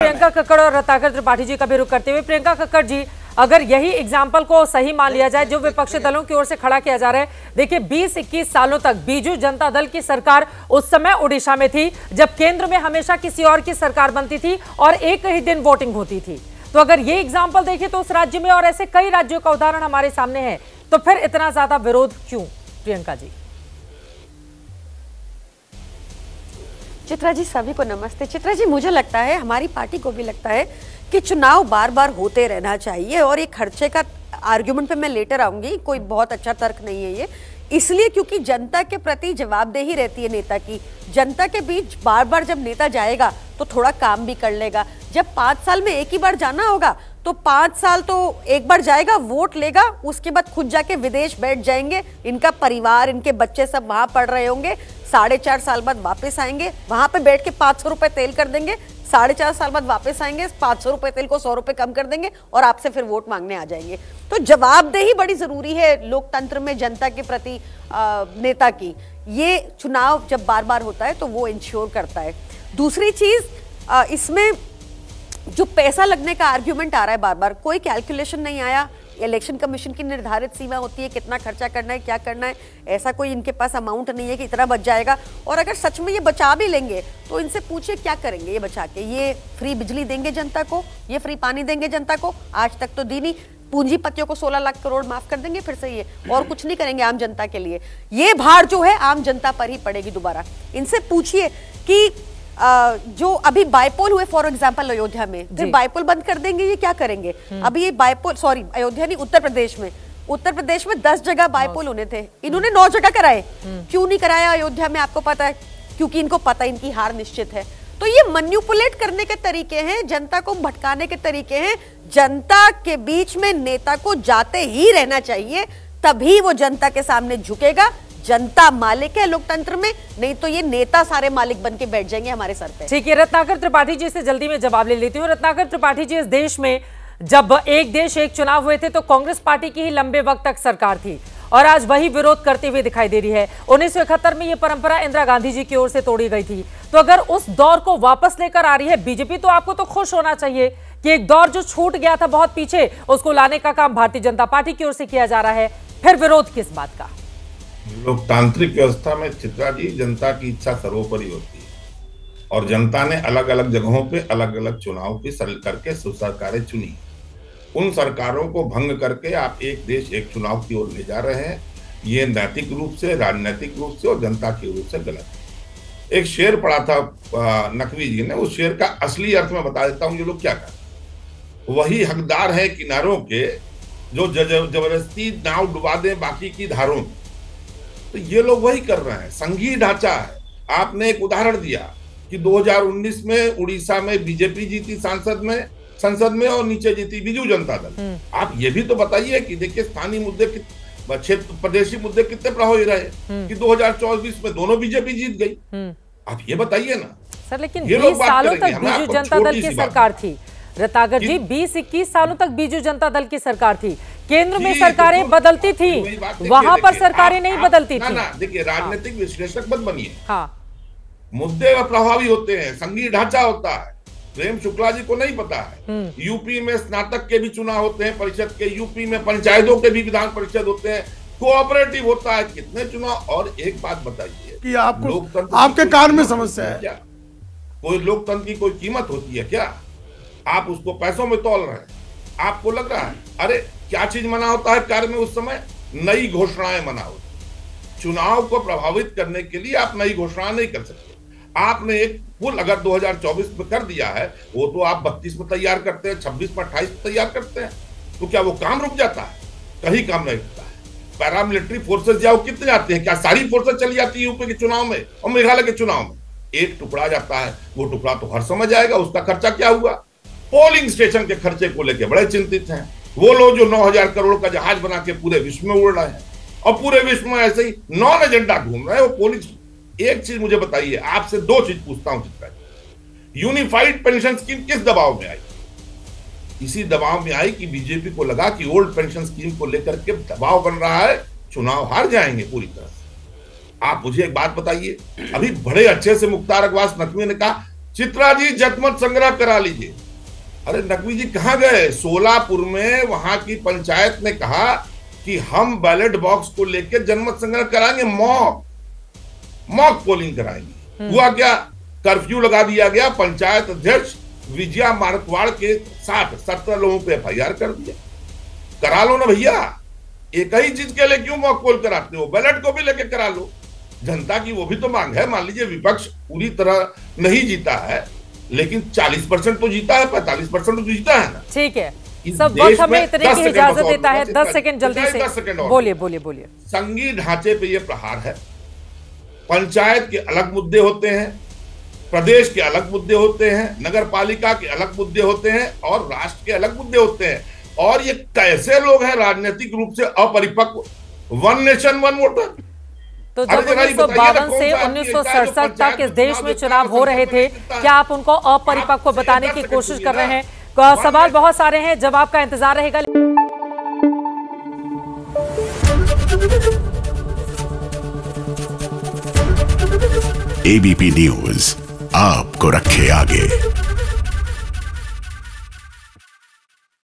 प्रियंका कक्कड़ और रत्नाकर त्रिपाठी जी का भी रुख करते हुए, प्रियंका कक्कड़ जी, अगर यही एग्जाम्पल को सही मान लिया जाए जो विपक्षी दलों की ओर से खड़ा किया जा रहा है, देखिए 20-21 सालों तक बीजू जनता दल की सरकार उस समय उड़ीसा में थी जब केंद्र में हमेशा किसी और की सरकार बनती थी और एक ही दिन वोटिंग होती थी। तो अगर ये एग्जाम्पल देखें तो उस राज्य में और ऐसे कई राज्यों का उदाहरण हमारे सामने है, तो फिर इतना ज्यादा विरोध क्यों? प्रियंका जी। चित्रा जी, सभी को नमस्ते। चित्रा जी, मुझे लगता है, हमारी पार्टी को भी लगता है कि चुनाव बार बार होते रहना चाहिए, और ये खर्चे का आर्ग्यूमेंट पे मैं लेटर आऊंगी, कोई बहुत अच्छा तर्क नहीं है ये, इसलिए क्योंकि जनता के प्रति जवाबदेही रहती है नेता की। जनता के बीच बार बार जब नेता जाएगा तो थोड़ा काम भी कर लेगा। जब 5 साल में एक ही बार जाना होगा तो 5 साल तो एक बार जाएगा, वोट लेगा, उसके बाद खुद जाके विदेश बैठ जाएंगे, इनका परिवार, इनके बच्चे सब वहां पढ़ रहे होंगे, 4.5 साल बाद वापस आएंगे, वहां पे बैठ के 500 रुपए तेल कर देंगे, 4.5 साल बाद वापस आएंगे, 500 रुपए तेल को 100 रुपए कम कर देंगे और आपसे फिर वोट मांगने आ जाएंगे। तो जवाबदेही बड़ी जरूरी है लोकतंत्र में जनता के प्रति नेता की। ये चुनाव जब बार बार होता है तो वो इंश्योर करता है। दूसरी चीज, इसमें जो पैसा लगने का आर्ग्यूमेंट आ रहा है बार बार, कोई कैलकुलेशन नहीं आया। इलेक्शन कमीशन की निर्धारित सीमा होती है कितना खर्चा करना है, क्या करना है, ऐसा कोई इनके पास अमाउंट नहीं है कि इतना बच जाएगा। और अगर सच में ये बचा भी लेंगे तो इनसे पूछिए क्या करेंगे ये बचा के। ये फ्री बिजली देंगे जनता को, ये फ्री पानी देंगे जनता को, आज तक तो दी नहीं। पूंजीपतियों को 16 लाख करोड़ माफ कर देंगे फिर से, ये और कुछ नहीं करेंगे आम जनता के लिए। ये भार जो है आम जनता पर ही पड़ेगी दोबारा। इनसे पूछिए कि जो अभी बाइपोल हुए फॉर एग्जांपल अयोध्या में, फिर बाइपोल बंद कर देंगे, ये क्या करेंगे? अभी ये बाइपोल, सॉरी अयोध्या नहीं, उत्तर प्रदेश में 10 जगह बाइपोल होने थे, इन्होंने 9 जगह कराए। क्यों नहीं कराया अयोध्या में? आपको पता है, क्योंकि इनको पता है इनकी हार निश्चित है। तो ये मैनिपुलेट करने के तरीके हैं, जनता को भटकाने के तरीके हैं। जनता के बीच में नेता को जाते ही रहना चाहिए, तभी वो जनता के सामने झुकेगा। जनता मालिक है लोकतंत्र में, नहीं तो ये नेता सारे मालिक बन के बैठ जाएंगे हमारे सर पे। ठीक है, रत्नाकर त्रिपाठी जी से जल्दी में जवाब ले लेती हूँ। रत्नाकर त्रिपाठी जी, इस देश में जब एक देश एक चुनाव हुए थे तो कांग्रेस पार्टी की ही लंबे वक्त तक सरकार थी और आज वही विरोध करते हुए दिखाई दे रही है। 1971 में ये परंपरा इंदिरा गांधी जी की ओर से तोड़ी गई थी। तो अगर उस दौर को वापस लेकर आ रही है बीजेपी, तो आपको तो खुश होना चाहिए कि एक दौर जो छूट गया था बहुत पीछे, उसको लाने का काम भारतीय जनता पार्टी की ओर से किया जा रहा है। फिर विरोध किस बात का? लोकतांत्रिक व्यवस्था में चित्रा जी, जनता की इच्छा सर्वोपरि होती है और जनता ने अलग अलग जगहों पे अलग अलग चुनाव की करके सरकारें चुनी। उन सरकारों को भंग करके आप एक देश एक चुनाव की ओर ले जा रहे हैं। ये नैतिक रूप से, राजनीतिक रूप से और जनता के रूप से गलत है। एक शेर पढ़ा था नकवी जी ने, उस शेर का असली अर्थ में बता देता हूं। ये लोग क्या कर रहे हैं, वही हकदार है किनारों के जो जबरदस्ती नाव डुबा दें बाकी की धारों में। तो ये लोग वही कर रहे हैं, संघीय ढांचा है। आपने एक उदाहरण दिया कि 2019 में उड़ीसा में बीजेपी जीती संसद में और नीचे जीती बीजू जनता दल। आप ये भी तो बताइए कि देखिए स्थानीय मुद्दे, क्षेत्र प्रदेशी मुद्दे कितने प्रभावी रहे कि 2024 में दोनों बीजेपी जीत गई। आप ये बताइए ना सर। लेकिन 20 सालों तक बीजू जनता दल की सरकार थी रत्नाकर जी, 20-21 सालों तक बीजू जनता दल की सरकार थी। केंद्र में सरकारें बदलती थी, वहां पर सरकारें नहीं बदलती थी। देखिए, राजनीतिक विश्लेषक मत बनिए। हाँ, मुद्दे प्रभावी होते हैं, संघीय ढांचा होता है। प्रेम शुक्ला जी को नहीं पता है, यूपी में स्नातक के भी चुनाव होते हैं परिषद के, यूपी में पंचायतों के भी विधान परिषद होते हैं, कोऑपरेटिव होता है, कितने चुनाव। और एक बात बताइए कि आपको आपके कान में समस्या है क्या? कोई लोकतंत्र की कोई कीमत होती है क्या? आप उसको पैसों में तौल रहे हैं। आपको लग रहा है अरे क्या चीज मना होता है कार्य में? उस समय नई घोषणाएं मना होती। चुनाव को प्रभावित करने के लिए आप नई घोषणा नहीं कर सकते। आपने एक पुल अगर 2024 में कर दिया है, वो तो आप 32 में तैयार करते हैं, 26 में 28 में तैयार करते हैं, तो क्या वो काम रुक जाता है? कहीं काम नहीं रुकता है। पैरामिलिट्री फोर्सेस जाओ, कितने जाते हैं? क्या सारी फोर्सेस चली जाती है यूपी के चुनाव में और मेघालय के चुनाव में? एक टुकड़ा जाता है, वो टुकड़ा तो हर समय जाएगा। उसका खर्चा क्या हुआ? पोलिंग स्टेशन के खर्चे को लेकर बड़े चिंतित हैं वो लोग जो 9,000 करोड़ का जहाज बना के पूरे विश्व में उड़ रहे हैं और पूरे विश्व में ऐसे ही नॉन एजेंडा घूम रहे हैं वो पोलिंग। एक चीज मुझे बताइए, आपसे 2 चीज पूछता हूं Chitra ji. Unified pension scheme किस दबाव में आई? इसी दबाव में आई कि बीजेपी को लगा कि ओल्ड पेंशन स्कीम को लेकर के दबाव बन रहा है, चुनाव हार जाएंगे पूरी तरह से। आप मुझे एक बात बताइए, अभी बड़े अच्छे से मुख्तार अब्बास नकवी ने कहा चित्रा जी जनमत संग्रह करा लीजिए। अरे नकवी जी कहां गए? सोलापुर में वहां की पंचायत ने कहा कि हम बैलेट बॉक्स को लेकर जनमत संग्रह कराएंगे, मॉक पोलिंग कराएंगे। हुआ क्या? कर्फ्यू लगा दिया गया। पंचायत अध्यक्ष विजया मारकवाड़ के 60-70 लोगों पे FIR कर दिया। करा लो ना भैया, एक ही चीज के लिए क्यों मॉक पोल कराते हो? बैलेट को भी लेके करा लो। जनता की वो भी तो मांग है। मान लीजिए विपक्ष पूरी तरह नहीं जीता है, लेकिन 40% तो जीता है, 45% तो जीता है ना। ठीक है, सब वक्त हमें इतने की इजाजत देता है। 10 सेकंड जल्दी से बोलिए। संघीय ढांचे पे ये प्रहार है। पंचायत के अलग मुद्दे होते हैं, प्रदेश के अलग मुद्दे होते हैं, नगर पालिका के अलग मुद्दे होते हैं और राष्ट्र के अलग मुद्दे होते हैं। और ये कैसे लोग हैं राजनीतिक रूप से अपरिपक्व? One nation one voter. तो जब 1952 से 1967 तक इस देश में चुनाव हो रहे थे, क्या आप उनको अपरिपक्व बताने की कोशिश कर रहे हैं? सवाल बहुत सारे हैं, जवाब का इंतजार रहेगा। ABP न्यूज आपको रखे आगे।